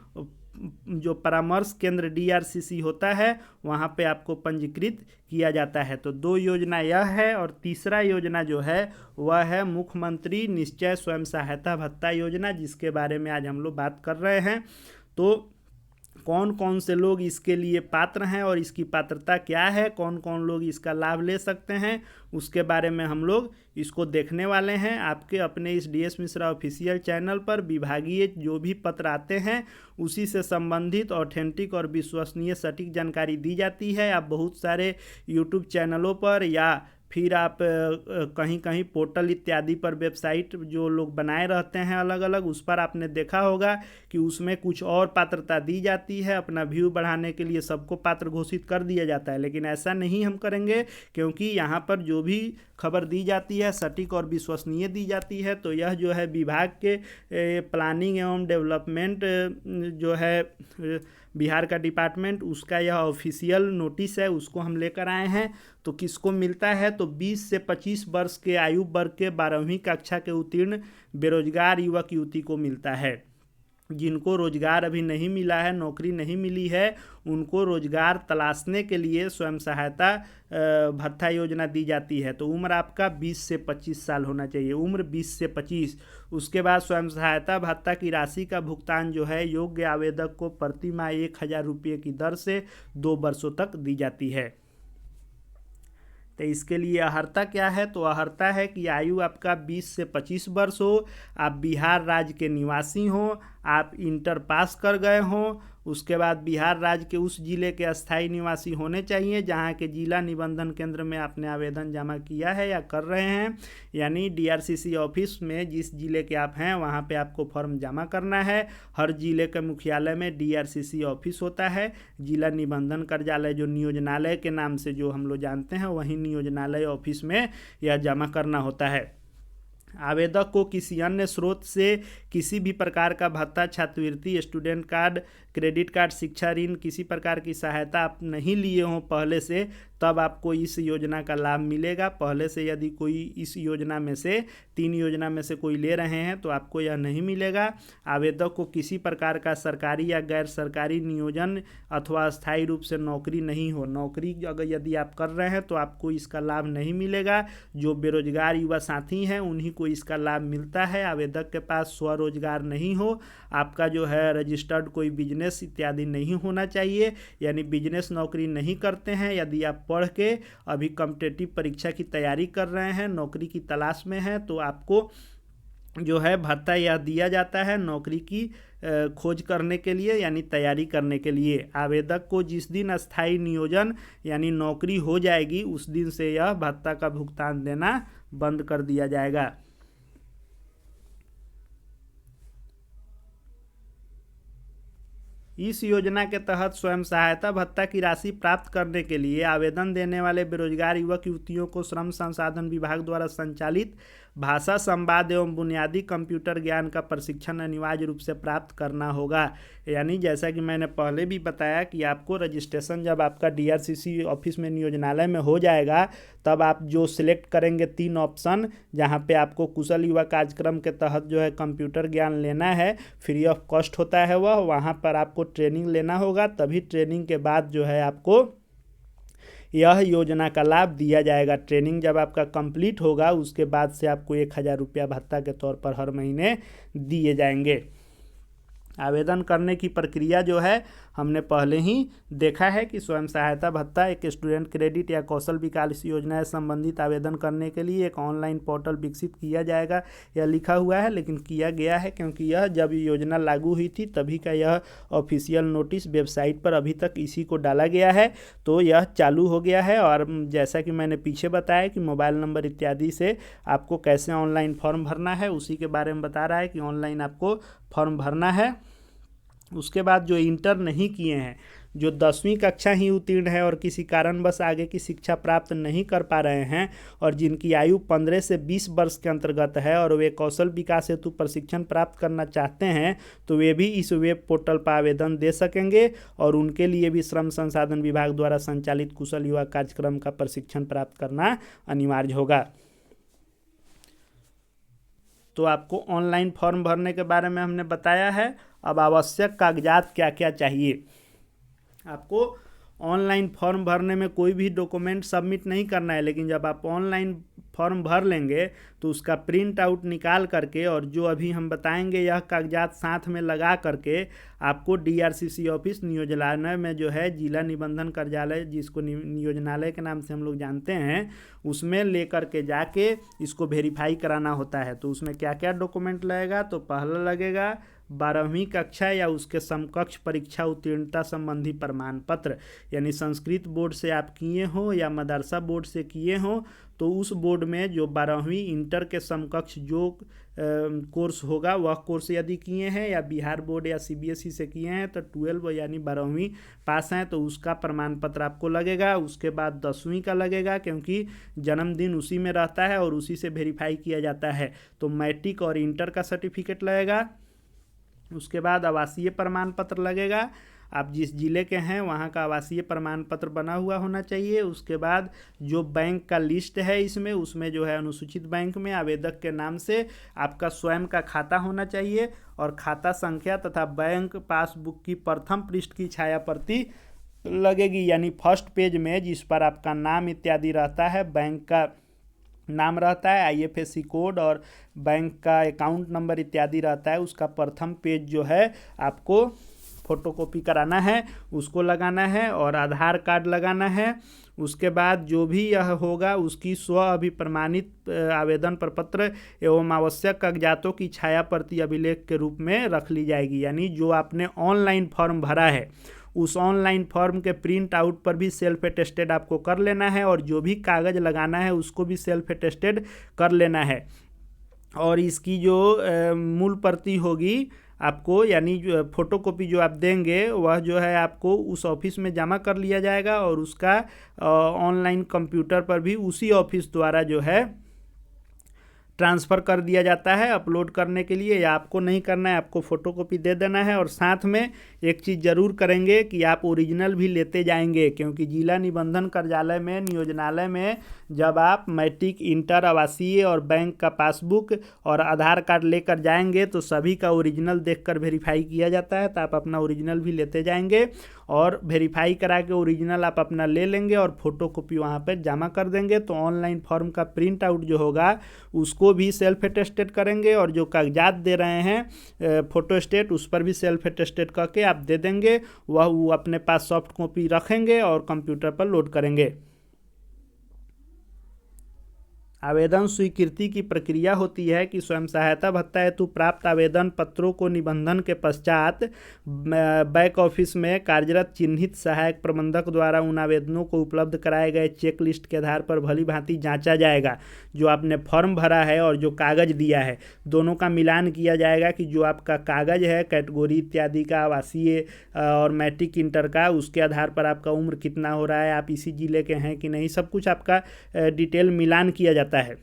जो परामर्श केंद्र DRCC होता है वहाँ पे आपको पंजीकृत किया जाता है। तो 2 योजना यह है और तीसरा योजना जो है वह है मुख्यमंत्री निश्चय स्वयं सहायता भत्ता योजना, जिसके बारे में आज हम लोग बात कर रहे हैं। तो कौन कौन से लोग इसके लिए पात्र हैं और इसकी पात्रता क्या है, कौन कौन लोग इसका लाभ ले सकते हैं, उसके बारे में हम लोग इसको देखने वाले हैं। आपके अपने इस DS मिश्रा ऑफिशियल चैनल पर विभागीय जो भी पत्र आते हैं उसी से संबंधित ऑथेंटिक और विश्वसनीय सटीक जानकारी दी जाती है। आप बहुत सारे YouTube चैनलों पर या फिर आप कहीं कहीं पोर्टल इत्यादि पर वेबसाइट जो लोग बनाए रहते हैं अलग अलग, उस पर आपने देखा होगा कि उसमें कुछ और पात्रता दी जाती है। अपना व्यू बढ़ाने के लिए सबको पात्र घोषित कर दिया जाता है, लेकिन ऐसा नहीं हम करेंगे, क्योंकि यहाँ पर जो भी खबर दी जाती है सटीक और विश्वसनीय दी जाती है। तो यह जो है विभाग के प्लानिंग एवं डेवलपमेंट जो है बिहार का डिपार्टमेंट, उसका यह ऑफिशियल नोटिस है, उसको हम लेकर आए हैं। तो किसको मिलता है, तो 20 से 25 वर्ष के आयु वर्ग के 12वीं कक्षा के उत्तीर्ण बेरोजगार युवक युवती को मिलता है। जिनको रोजगार अभी नहीं मिला है, नौकरी नहीं मिली है, उनको रोजगार तलाशने के लिए स्वयं सहायता भत्ता योजना दी जाती है। तो उम्र आपका 20 से 25 साल होना चाहिए, उम्र 20 से 25। उसके बाद स्वयं सहायता भत्ता की राशि का भुगतान जो है योग्य आवेदक को प्रति माह 1000 रुपये की दर से 2 वर्षों तक दी जाती है। तो इसके लिए अर्हता क्या है, तो अर्हता है कि आयु आपका 20 से 25 वर्ष हो, आप बिहार राज्य के निवासी हों, आप इंटर पास कर गए हों, उसके बाद बिहार राज्य के उस जिले के अस्थायी निवासी होने चाहिए जहां के जिला निबंधन केंद्र में आपने आवेदन जमा किया है या कर रहे हैं। यानी DRCC ऑफिस में जिस जिले के आप हैं वहां पे आपको फॉर्म जमा करना है। हर जिले के मुख्यालय में DRCC ऑफिस होता है, जिला निबंधन कार्यालय जो नियोजनालय के नाम से जो हम लोग जानते हैं वहीं नियोजनालय ऑफिस में यह जमा करना होता है। आवेदक को किसी अन्य स्रोत से किसी भी प्रकार का भत्ता, छात्रवृत्ति, स्टूडेंट कार्ड, क्रेडिट कार्ड, शिक्षा ऋण, किसी प्रकार की सहायता आप नहीं लिए हों पहले से, तब आपको इस योजना का लाभ मिलेगा। पहले से यदि कोई इस योजना में से 3 योजना में से कोई ले रहे हैं तो आपको यह नहीं मिलेगा। आवेदक को किसी प्रकार का सरकारी या गैर सरकारी नियोजन अथवा स्थायी रूप से नौकरी नहीं हो, नौकरी अगर यदि आप कर रहे हैं तो आपको इसका लाभ नहीं मिलेगा। जो बेरोजगार युवा साथी हैं उन्हीं को इसका लाभ मिलता है। आवेदक के पास स्वरोजगार नहीं हो, आपका जो है रजिस्टर्ड कोई बिजनेस इत्यादि नहीं होना चाहिए, यानी बिजनेस नौकरी नहीं करते हैं। यदि आप पढ़ के अभी कॉम्पिटिटिव परीक्षा की तैयारी कर रहे हैं, नौकरी की तलाश में हैं, तो आपको जो है भत्ता यह दिया जाता है नौकरी की खोज करने के लिए, यानी तैयारी करने के लिए। आवेदक को जिस दिन अस्थायी नियोजन यानी नौकरी हो जाएगी उस दिन से यह भत्ता का भुगतान देना बंद कर दिया जाएगा। इस योजना के तहत स्वयं सहायता भत्ता की राशि प्राप्त करने के लिए आवेदन देने वाले बेरोजगार युवक युवतियों को श्रम संसाधन विभाग द्वारा संचालित भाषा, संवाद एवं बुनियादी कंप्यूटर ज्ञान का प्रशिक्षण अनिवार्य रूप से प्राप्त करना होगा। यानी जैसा कि मैंने पहले भी बताया कि आपको रजिस्ट्रेशन जब आपका DRCC ऑफिस में नियोजनालय में हो जाएगा तब आप जो सिलेक्ट करेंगे 3 ऑप्शन, जहां पे आपको कुशल युवा कार्यक्रम के तहत जो है कंप्यूटर ज्ञान लेना है, फ्री ऑफ कॉस्ट होता है वह, वहाँ पर आपको ट्रेनिंग लेना होगा। तभी ट्रेनिंग के बाद जो है आपको यह योजना का लाभ दिया जाएगा। ट्रेनिंग जब आपका कंप्लीट होगा उसके बाद से आपको 1000 रुपया भत्ता के तौर पर हर महीने दिए जाएंगे। आवेदन करने की प्रक्रिया जो है हमने पहले ही देखा है कि स्वयं सहायता भत्ता एक स्टूडेंट क्रेडिट या कौशल विकास योजना से संबंधित आवेदन करने के लिए एक ऑनलाइन पोर्टल विकसित किया जाएगा, यह लिखा हुआ है, लेकिन किया गया है क्योंकि यह जब योजना लागू हुई थी तभी का यह ऑफिशियल नोटिस वेबसाइट पर अभी तक इसी को डाला गया है, तो यह चालू हो गया है। और जैसा कि मैंने पीछे बताया कि मोबाइल नंबर इत्यादि से आपको कैसे ऑनलाइन फॉर्म भरना है उसी के बारे में बता रहा है कि ऑनलाइन आपको फॉर्म भरना है। उसके बाद जो इंटर नहीं किए हैं, जो 10वीं कक्षा ही उत्तीर्ण है और किसी कारणवश आगे की शिक्षा प्राप्त नहीं कर पा रहे हैं और जिनकी आयु 15 से 20 वर्ष के अंतर्गत है और वे कौशल विकास हेतु प्रशिक्षण प्राप्त करना चाहते हैं, तो वे भी इस वेब पोर्टल पर आवेदन दे सकेंगे और उनके लिए भी श्रम संसाधन विभाग द्वारा संचालित कुशल युवा कार्यक्रम का प्रशिक्षण प्राप्त करना अनिवार्य होगा। तो आपको ऑनलाइन फॉर्म भरने के बारे में हमने बताया है। अब आवश्यक कागजात क्या क्या चाहिए। आपको ऑनलाइन फॉर्म भरने में कोई भी डॉक्यूमेंट सबमिट नहीं करना है, लेकिन जब आप ऑनलाइन फॉर्म भर लेंगे तो उसका प्रिंट आउट निकाल करके और जो अभी हम बताएंगे यह कागजात साथ में लगा करके आपको DRCC ऑफिस नियोजनालय में जो है जिला निबंधन कार्यालय जिसको नियोजनालय के नाम से हम लोग जानते हैं, उसमें ले कर के जाके इसको वेरीफाई कराना होता है। तो उसमें क्या क्या डॉक्यूमेंट लगेगा, तो पहला लगेगा 12वीं कक्षा या उसके समकक्ष परीक्षा उत्तीर्णता संबंधी प्रमाण पत्र, यानी संस्कृत बोर्ड से आप किए हो या मदरसा बोर्ड से किए हो तो उस बोर्ड में जो 12वीं इंटर के समकक्ष जो कोर्स होगा वह कोर्स यदि किए हैं या बिहार बोर्ड या CBSE से किए हैं तो 12 यानी 12वीं पास हैं तो उसका प्रमाण पत्र आपको लगेगा। उसके बाद 10वीं का लगेगा क्योंकि जन्मदिन उसी में रहता है और उसी से वेरीफाई किया जाता है, तो मैट्रिक और इंटर का सर्टिफिकेट लगेगा। उसके बाद आवासीय प्रमाण पत्र लगेगा, आप जिस जिले के हैं वहाँ का आवासीय प्रमाण पत्र बना हुआ होना चाहिए। उसके बाद जो बैंक का लिस्ट है उसमें जो है अनुसूचित बैंक में आवेदक के नाम से आपका स्वयं का खाता होना चाहिए और खाता संख्या तथा बैंक पासबुक की प्रथम पृष्ठ की छाया प्रति लगेगी, यानी फर्स्ट पेज में जिस पर आपका नाम इत्यादि रहता है, बैंक का नाम रहता है, IFSC कोड और बैंक का अकाउंट नंबर इत्यादि रहता है, उसका प्रथम पेज जो है आपको फोटोकॉपी कराना है, उसको लगाना है और आधार कार्ड लगाना है। उसके बाद जो भी यह होगा उसकी स्व अभिप्रमाणित आवेदन प्रपत्र एवं आवश्यक कागजातों की छाया प्रति अभिलेख के रूप में रख ली जाएगी, यानी जो आपने ऑनलाइन फॉर्म भरा है उस ऑनलाइन फॉर्म के प्रिंट आउट पर भी सेल्फ अटेस्टेड आपको कर लेना है और जो भी कागज़ लगाना है उसको भी सेल्फ अटेस्टेड कर लेना है। और इसकी जो मूल प्रति होगी आपको, यानी जो फोटोकॉपी जो आप देंगे वह जो है आपको उस ऑफिस में जमा कर लिया जाएगा और उसका ऑनलाइन कंप्यूटर पर भी उसी ऑफिस द्वारा जो है ट्रांसफ़र कर दिया जाता है अपलोड करने के लिए, या आपको नहीं करना है, आपको फ़ोटोकॉपी दे देना है। और साथ में एक चीज़ ज़रूर करेंगे कि आप ओरिजिनल भी लेते जाएंगे, क्योंकि जिला निबंधन कार्यालय में नियोजनालय में जब आप मैट्रिक इंटर आवासीय और बैंक का पासबुक और आधार कार्ड लेकर जाएंगे तो सभी का ओरिजिनल देखकर वेरीफाई किया जाता है, तो आप अपना ओरिजिनल भी लेते जाएंगे और वेरीफाई करा के ओरिजिनल आप अपना ले लेंगे और फ़ोटोकॉपी वहाँ पर जमा कर देंगे। तो ऑनलाइन फॉर्म का प्रिंट आउट जो होगा उसको भी सेल्फ अटेस्टेड करेंगे और जो कागजात दे रहे हैं फोटो स्टेट उस पर भी सेल्फ अटेस्टेड करके आप दे देंगे, वो अपने पास सॉफ्ट कॉपी रखेंगे और कंप्यूटर पर लोड करेंगे। आवेदन स्वीकृति की प्रक्रिया होती है कि स्वयं सहायता भत्ता हेतु प्राप्त आवेदन पत्रों को निबंधन के पश्चात बैक ऑफिस में कार्यरत चिन्हित सहायक प्रबंधक द्वारा उन आवेदनों को उपलब्ध कराए गए चेक लिस्ट के आधार पर भली भांति जांचा जाएगा। जो आपने फॉर्म भरा है और जो कागज़ दिया है दोनों का मिलान किया जाएगा कि जो आपका कागज़ है कैटेगरी इत्यादि का आवासीय और मैट्रिक इंटर का, उसके आधार पर आपका उम्र कितना हो रहा है, आप इसी जिले के हैं कि नहीं, सब कुछ आपका डिटेल मिलान किया जाता है।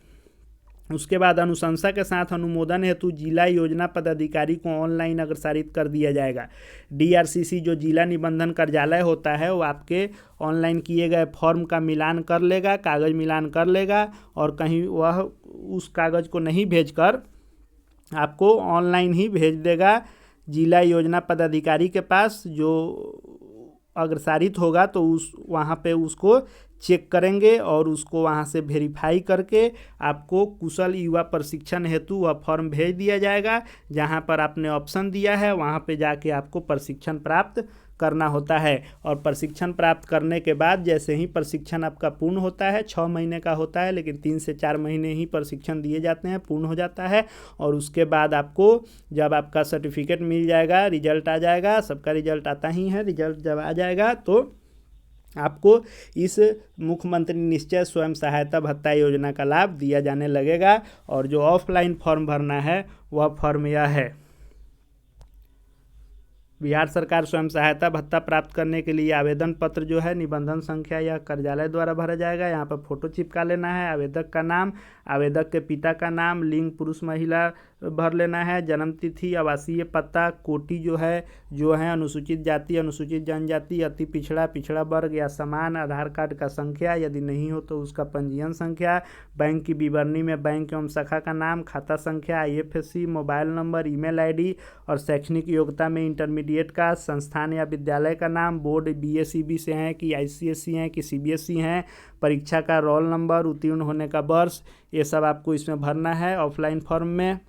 उसके बाद अनुशंसा के साथ अनुमोदन हेतु जिला योजना पदाधिकारी को ऑनलाइन अग्रसारित कर दिया जाएगा। DRCC जो जिला निबंधन कार्यालय होता है वो आपके ऑनलाइन किए गए फॉर्म का मिलान कर लेगा, कागज़ मिलान कर लेगा और कहीं वह उस कागज़ को नहीं भेजकर आपको ऑनलाइन ही भेज देगा जिला योजना पदाधिकारी के पास। जो अग्रसारित होगा तो उस वहाँ पे उसको चेक करेंगे और उसको वहाँ से वेरीफाई करके आपको कुशल युवा प्रशिक्षण हेतु वह फॉर्म भेज दिया जाएगा। जहाँ पर आपने ऑप्शन दिया है वहाँ पे जाके आपको प्रशिक्षण प्राप्त करना होता है। और प्रशिक्षण प्राप्त करने के बाद जैसे ही प्रशिक्षण आपका पूर्ण होता है, 6 महीने का होता है लेकिन 3 से 4 महीने ही प्रशिक्षण दिए जाते हैं, पूर्ण हो जाता है। और उसके बाद आपको जब आपका सर्टिफिकेट मिल जाएगा, रिजल्ट आ जाएगा, सबका रिजल्ट आता ही है, रिजल्ट जब आ जाएगा तो आपको इस मुख्यमंत्री निश्चय स्वयं सहायता भत्ता योजना का लाभ दिया जाने लगेगा। और जो ऑफलाइन फॉर्म भरना है वह फॉर्म यह है। बिहार सरकार स्वयं सहायता भत्ता प्राप्त करने के लिए आवेदन पत्र जो है निबंधन संख्या या कार्यालय द्वारा भरा जाएगा। यहाँ पर फोटो चिपका लेना है, आवेदक का नाम, आवेदक के पिता का नाम, लिंग पुरुष महिला भर लेना है, जन्म तिथि, आवासीय पता, कोटि जो है अनुसूचित जाति, अनुसूचित जनजाति, अति पिछड़ा, पिछड़ा वर्ग या समान, आधार कार्ड का संख्या, यदि नहीं हो तो उसका पंजीयन संख्या, बैंक की विवरणी में बैंक एवं शाखा का नाम, खाता संख्या, IFSC, mobile number, email ID और शैक्षणिक योग्यता में इंटरमीडिएट का, संस्थान या विद्यालय का नाम, बोर्ड BSEB से हैं कि ICSE हैं कि CBSE हैं, परीक्षा का रोल नंबर, उत्तीर्ण होने का वर्ष, ये सब आपको इसमें भरना है ऑफलाइन फॉर्म में।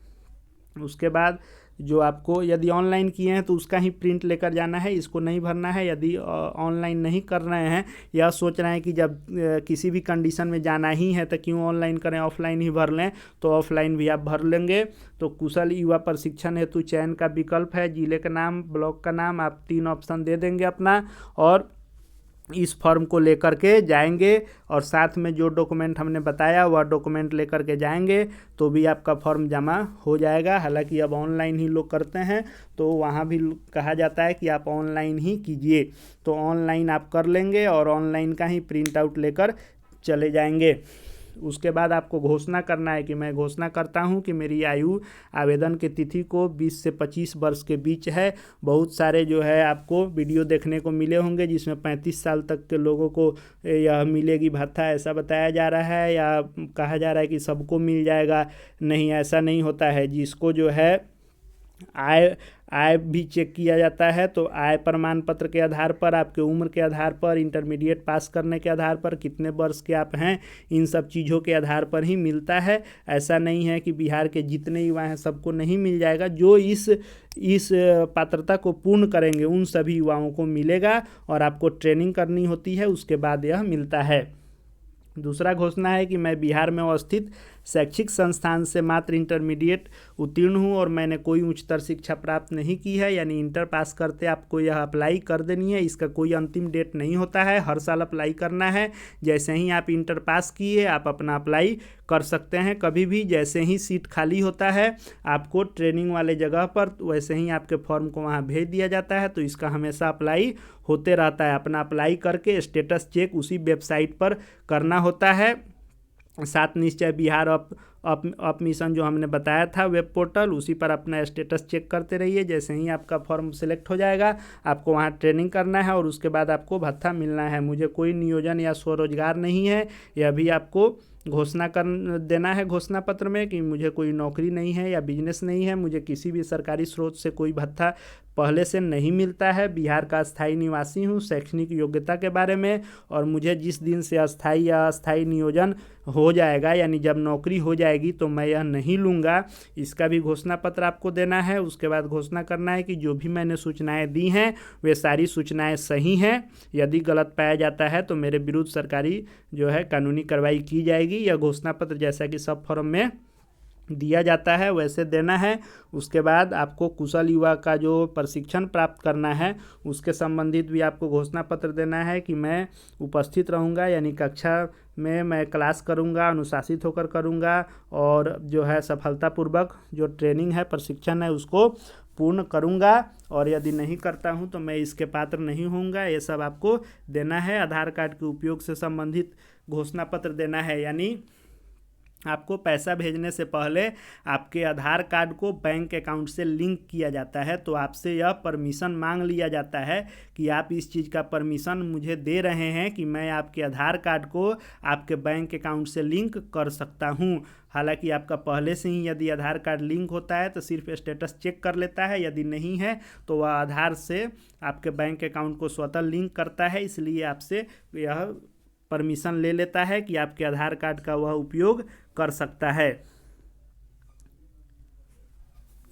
उसके बाद जो आपको यदि ऑनलाइन किए हैं तो उसका ही प्रिंट लेकर जाना है, इसको नहीं भरना है। यदि ऑनलाइन नहीं कर रहे हैं या सोच रहे हैं कि जब किसी भी कंडीशन में जाना ही है तो क्यों ऑनलाइन करें, ऑफलाइन ही भर लें, तो ऑफलाइन भी आप भर लेंगे। तो कुशल युवा प्रशिक्षण हेतु चयन का विकल्प है, जिले का नाम, ब्लॉक का नाम, आप 3 ऑप्शन दे देंगे अपना और इस फॉर्म को लेकर के जाएंगे और साथ में जो डॉक्यूमेंट हमने बताया वह डॉक्यूमेंट लेकर के जाएंगे तो भी आपका फॉर्म जमा हो जाएगा। हालांकि अब ऑनलाइन ही लोग करते हैं तो वहाँ भी कहा जाता है कि आप ऑनलाइन ही कीजिए, तो ऑनलाइन आप कर लेंगे और ऑनलाइन का ही प्रिंट आउट लेकर चले जाएंगे। उसके बाद आपको घोषणा करना है कि मैं घोषणा करता हूं कि मेरी आयु आवेदन की तिथि को 20 से 25 वर्ष के बीच है। बहुत सारे जो है आपको वीडियो देखने को मिले होंगे जिसमें 35 साल तक के लोगों को यह मिलेगी भत्ता, ऐसा बताया जा रहा है या कहा जा रहा है कि सबको मिल जाएगा। नहीं, ऐसा नहीं होता है। जिसको जो है आय भी चेक किया जाता है, तो आय प्रमाण पत्र के आधार पर, आपके उम्र के आधार पर, इंटरमीडिएट पास करने के आधार पर, कितने वर्ष के आप हैं, इन सब चीज़ों के आधार पर ही मिलता है। ऐसा नहीं है कि बिहार के जितने युवा हैं सबको नहीं मिल जाएगा। जो इस पात्रता को पूर्ण करेंगे उन सभी युवाओं को मिलेगा और आपको ट्रेनिंग करनी होती है, उसके बाद यह मिलता है। दूसरा घोषणा है कि मैं बिहार में अवस्थित शैक्षिक संस्थान से मात्र इंटरमीडिएट उत्तीर्ण हूँ और मैंने कोई उच्चतर शिक्षा प्राप्त नहीं की है, यानी इंटर पास करते आपको यह अप्लाई कर देनी है। इसका कोई अंतिम डेट नहीं होता है, हर साल अप्लाई करना है। जैसे ही आप इंटर पास किए आप अपना अप्लाई कर सकते हैं कभी भी। जैसे ही सीट खाली होता है आपको ट्रेनिंग वाले जगह पर वैसे ही आपके फॉर्म को वहाँ भेज दिया जाता है, तो इसका हमेशा अप्लाई होते रहता है। अपना अप्लाई करके स्टेटस चेक उसी वेबसाइट पर करना होता है। सात निश्चय बिहार अप मिशन जो हमने बताया था वेब पोर्टल, उसी पर अपना स्टेटस चेक करते रहिए। जैसे ही आपका फॉर्म सिलेक्ट हो जाएगा आपको वहाँ ट्रेनिंग करना है और उसके बाद आपको भत्ता मिलना है। मुझे कोई नियोजन या स्वरोजगार नहीं है, यह भी आपको घोषणा कर देना है घोषणा पत्र में कि मुझे कोई नौकरी नहीं है या बिजनेस नहीं है, मुझे किसी भी सरकारी स्रोत से कोई भत्ता पहले से नहीं मिलता है, बिहार का अस्थायी निवासी हूँ। शैक्षणिक योग्यता के बारे में, और मुझे जिस दिन से अस्थायी या अस्थायी नियोजन हो जाएगा यानी जब नौकरी हो जाएगी तो मैं यह नहीं लूँगा, इसका भी घोषणा पत्र आपको देना है। उसके बाद घोषणा करना है कि जो भी मैंने सूचनाएं दी हैं वे सारी सूचनाएं सही हैं, यदि गलत पाया जाता है तो मेरे विरुद्ध सरकारी जो है कानूनी कार्रवाई की जाएगी। यह घोषणा पत्र जैसा कि सब फॉर्म में दिया जाता है वैसे देना है। उसके बाद आपको कुशल युवा का जो प्रशिक्षण प्राप्त करना है उसके संबंधित भी आपको घोषणा पत्र देना है कि मैं उपस्थित रहूँगा, यानी कक्षा में मैं क्लास करूँगा, अनुशासित होकर करूँगा और जो है सफलतापूर्वक जो ट्रेनिंग है प्रशिक्षण है उसको पूर्ण करूँगा, और यदि नहीं करता हूँ तो मैं इसके पात्र नहीं होऊंगा। ये सब आपको देना है। आधार कार्ड के उपयोग से संबंधित घोषणा पत्र देना है, यानी आपको पैसा भेजने से पहले आपके आधार कार्ड को बैंक अकाउंट से लिंक किया जाता है, तो आपसे यह परमिशन मांग लिया जाता है कि आप इस चीज़ का परमिशन मुझे दे रहे हैं कि मैं आपके आधार कार्ड को आपके बैंक अकाउंट से लिंक कर सकता हूं। हालांकि आपका पहले से ही यदि आधार कार्ड लिंक होता है तो सिर्फ स्टेटस चेक कर लेता है, यदि नहीं है तो वह आधार से आपके बैंक अकाउंट को स्वतः लिंक करता है, इसलिए आपसे यह परमिशन ले लेता है कि आपके आधार कार्ड का वह उपयोग कर सकता है।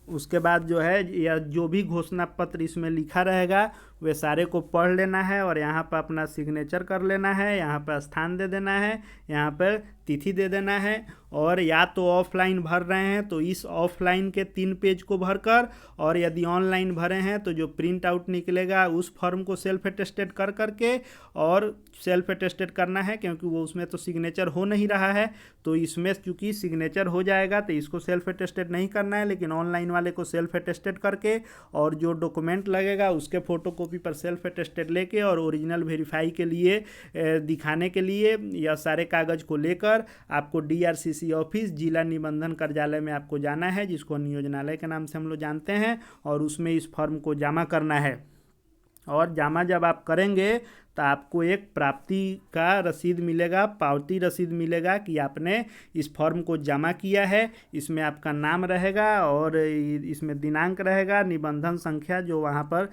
उसके बाद जो है या जो भी घोषणा पत्र इसमें लिखा रहेगा वे सारे को पढ़ लेना है और यहाँ पर अपना सिग्नेचर कर लेना है, यहाँ पर स्थान दे देना है, यहाँ पर तिथि दे देना है। और या तो ऑफलाइन भर रहे हैं तो इस ऑफलाइन के 3 पेज को भरकर, और यदि ऑनलाइन भरे हैं तो जो प्रिंट आउट निकलेगा उस फॉर्म को सेल्फ अटेस्टेड कर करके, और सेल्फ अटेस्टेड करना है क्योंकि वो उसमें तो सिग्नेचर हो नहीं रहा है, तो इसमें क्योंकि सिग्नेचर हो जाएगा तो इसको सेल्फ अटेस्टेड नहीं करना है, लेकिन ऑनलाइन वाले को सेल्फ अटेस्टेड करके और जो डॉक्यूमेंट लगेगा उसके फोटोकॉपी पर सेल्फ अटेस्टेड लेके और ओरिजिनल वेरीफाई के लिए दिखाने के लिए यह सारे कागज़ को लेकर आपको DRCC ऑफिस जिला निबंधन कार्यालय में आपको जाना है, जिसको नियोजनालय के नाम से हम लोग जानते हैं, और उसमें इस फॉर्म को जमा करना है। और जमा जब आप करेंगे तो आपको एक प्राप्ति का रसीद मिलेगा, पावती रसीद मिलेगा कि आपने इस फॉर्म को जमा किया है। इसमें आपका नाम रहेगा और इसमें दिनांक रहेगा, निबंधन संख्या जो वहाँ पर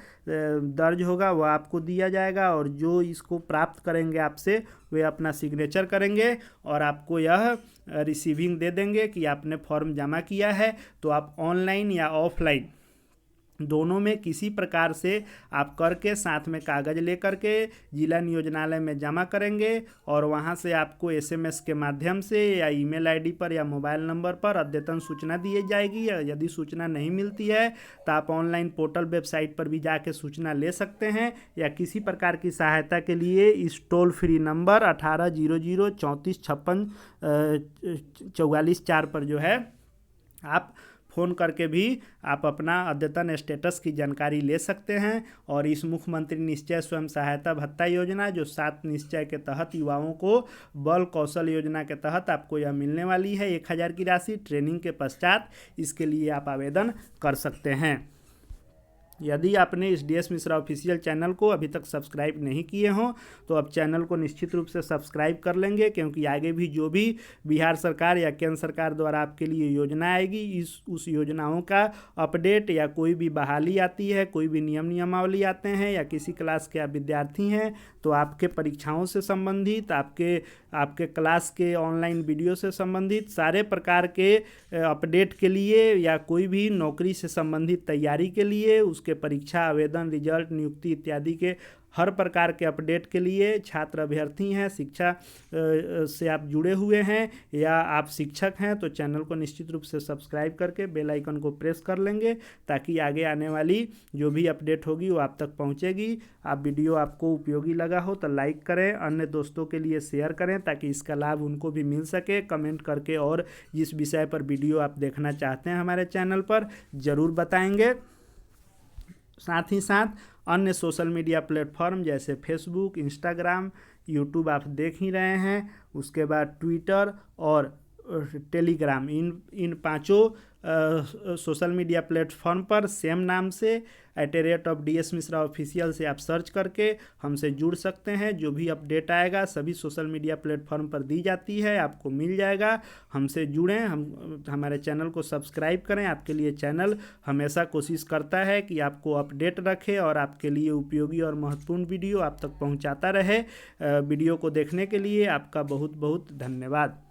दर्ज होगा वह आपको दिया जाएगा, और जो इसको प्राप्त करेंगे आपसे वे अपना सिग्नेचर करेंगे और आपको यह रिसीविंग दे देंगे कि आपने फॉर्म जमा किया है। तो आप ऑनलाइन या ऑफलाइन दोनों में किसी प्रकार से आप करके साथ में कागज़ लेकर के जिला नियोजनालय में जमा करेंगे, और वहां से आपको SMS के माध्यम से या ईमेल ID पर या मोबाइल नंबर पर अद्यतन सूचना दी जाएगी। यदि सूचना नहीं मिलती है तो आप ऑनलाइन पोर्टल वेबसाइट पर भी जाके सूचना ले सकते हैं, या किसी प्रकार की सहायता के लिए इस टोल फ्री नंबर 1800 34 56 44 4 पर जो है आप फ़ोन करके भी आप अपना अद्यतन स्टेटस की जानकारी ले सकते हैं। और इस मुख्यमंत्री निश्चय स्वयं सहायता भत्ता योजना जो 7 निश्चय के तहत युवाओं को बल कौशल योजना के तहत आपको यह मिलने वाली है 1000 की राशि ट्रेनिंग के पश्चात। इसके लिए आप आवेदन कर सकते हैं। यदि आपने इस DS मिश्रा ऑफिशियल चैनल को अभी तक सब्सक्राइब नहीं किए हों तो अब चैनल को निश्चित रूप से सब्सक्राइब कर लेंगे, क्योंकि आगे भी जो भी बिहार सरकार या केंद्र सरकार द्वारा आपके लिए योजना आएगी उस योजनाओं का अपडेट, या कोई भी बहाली आती है, कोई भी नियमावली आते हैं, या किसी क्लास के आप विद्यार्थी हैं तो आपके परीक्षाओं से संबंधित, आपके क्लास के ऑनलाइन वीडियो से संबंधित सारे प्रकार के अपडेट के लिए, या कोई भी नौकरी से संबंधित तैयारी के लिए, उसके परीक्षा आवेदन रिजल्ट नियुक्ति इत्यादि के हर प्रकार के अपडेट के लिए, छात्र अभ्यर्थी हैं, शिक्षा से आप जुड़े हुए हैं या आप शिक्षक हैं तो चैनल को निश्चित रूप से सब्सक्राइब करके बेल आइकन को प्रेस कर लेंगे, ताकि आगे आने वाली जो भी अपडेट होगी वो आप तक पहुंचेगी। आप वीडियो आपको उपयोगी लगा हो तो लाइक करें, अन्य दोस्तों के लिए शेयर करें ताकि इसका लाभ उनको भी मिल सके। कमेंट करके और जिस विषय पर वीडियो आप देखना चाहते हैं हमारे चैनल पर ज़रूर बताएंगे। साथ ही साथ अन्य सोशल मीडिया प्लेटफॉर्म जैसे फेसबुक, इंस्टाग्राम, यूट्यूब आप देख ही रहे हैं, उसके बाद ट्विटर और टेलीग्राम, इन पांचों सोशल मीडिया प्लेटफॉर्म पर सेम नाम से @DS मिश्रा ऑफिशियल से आप सर्च करके हमसे जुड़ सकते हैं। जो भी अपडेट आएगा सभी सोशल मीडिया प्लेटफॉर्म पर दी जाती है, आपको मिल जाएगा। हमसे जुड़ें, हमारे चैनल को सब्सक्राइब करें। आपके लिए चैनल हमेशा कोशिश करता है कि आपको अपडेट रखे और आपके लिए उपयोगी और महत्वपूर्ण वीडियो आप तक पहुंचाता रहे। वीडियो को देखने के लिए आपका बहुत बहुत धन्यवाद।